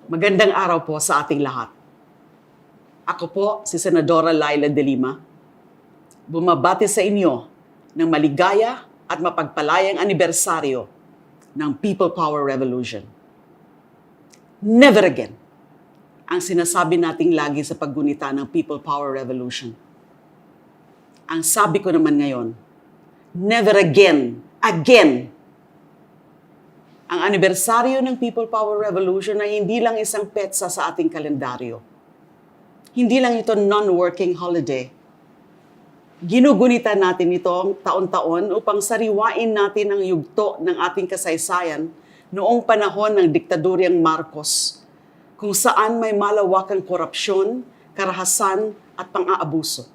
Magandang araw po sa ating lahat. Ako po si Senadora Laila de Lima. Bumabati sa inyo ng maligaya at mapagpalayang anibersaryo ng People Power Revolution. Never again ang sinasabi nating lagi sa paggunita ng People Power Revolution. Ang sabi ko naman ngayon, never again. Ang anibersaryo ng People Power Revolution ay hindi lang isang petsa sa ating kalendaryo. Hindi lang ito non-working holiday. Ginugunita natin ito taon-taon upang sariwain natin ang yugto ng ating kasaysayan noong panahon ng diktadoryang Marcos, kung saan may malawakang korupsyon, karahasan at pang-aabuso.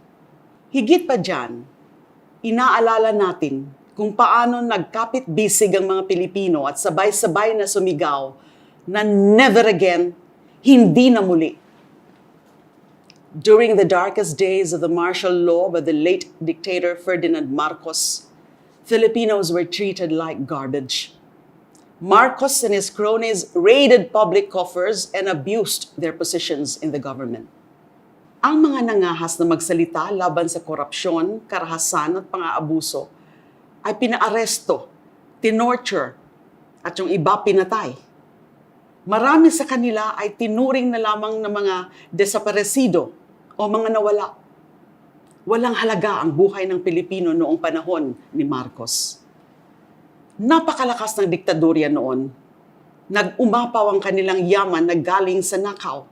Higit pa dyan, inaalala natin kung paano nagkapit-bisig ang mga Pilipino at sabay-sabay na sumigaw na never again, hindi na muli. During the darkest days of the martial law by the late dictator Ferdinand Marcos, Filipinos were treated like garbage. Marcos and his cronies raided public coffers and abused their positions in the government. Ang mga nangahas na magsalita laban sa korupsyon, karahasan at pang-aabuso ay pinaaresto, tinorture, at yung iba pinatay. Marami sa kanila ay tinuring na lamang ng mga desaparecido o mga nawala. Walang halaga ang buhay ng Pilipino noong panahon ni Marcos. Napakalakas ng diktadorya noon. Nag-umapaw ang kanilang yaman na galing sa nakaw.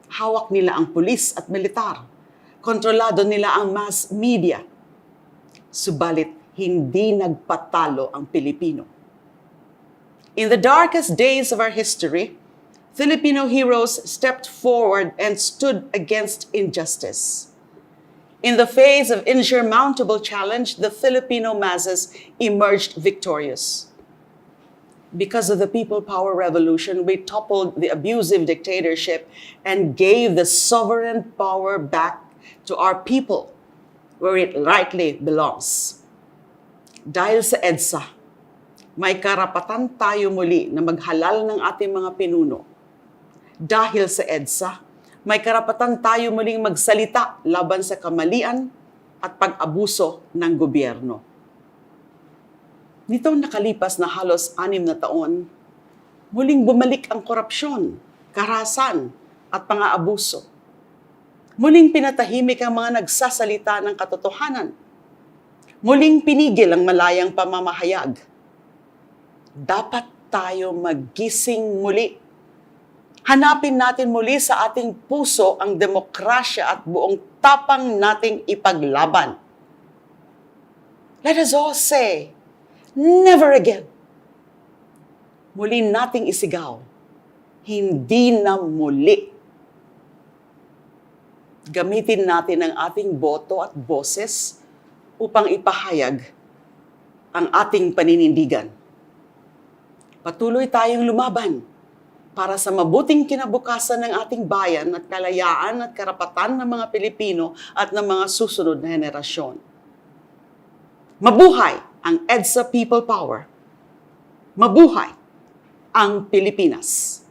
Hawak nila ang pulis at militar. Kontrolado nila ang mass media. Subalit, hindi nagpatalo ang Pilipino. In the darkest days of our history, Filipino heroes stepped forward and stood against injustice. In the face of insurmountable challenge, the Filipino masses emerged victorious. Because of the People Power Revolution, we toppled the abusive dictatorship and gave the sovereign power back to our people, where it rightly belongs. Dahil sa EDSA, may karapatan tayo muli na maghalal ng ating mga pinuno. Dahil sa EDSA, may karapatan tayo muling magsalita laban sa kamalian at pag-abuso ng gobyerno. Nitong nakalipas na halos 6 na taon, muling bumalik ang korupsyon, karahasan at pang-aabuso. Muling pinatahimik ang mga nagsasalita ng katotohanan. Muling pinigil ang malayang pamamahayag. Dapat tayo maggising muli. Hanapin natin muli sa ating puso ang demokrasya at buong tapang nating ipaglaban. Let us all say, never again. Muli nating isigaw, hindi na muli. Gamitin natin ang ating boto at boses upang ipahayag ang ating paninindigan. Patuloy tayong lumaban para sa mabuting kinabukasan ng ating bayan at kalayaan at karapatan ng mga Pilipino at ng mga susunod na henerasyon. Mabuhay ang EDSA People Power. Mabuhay ang Pilipinas.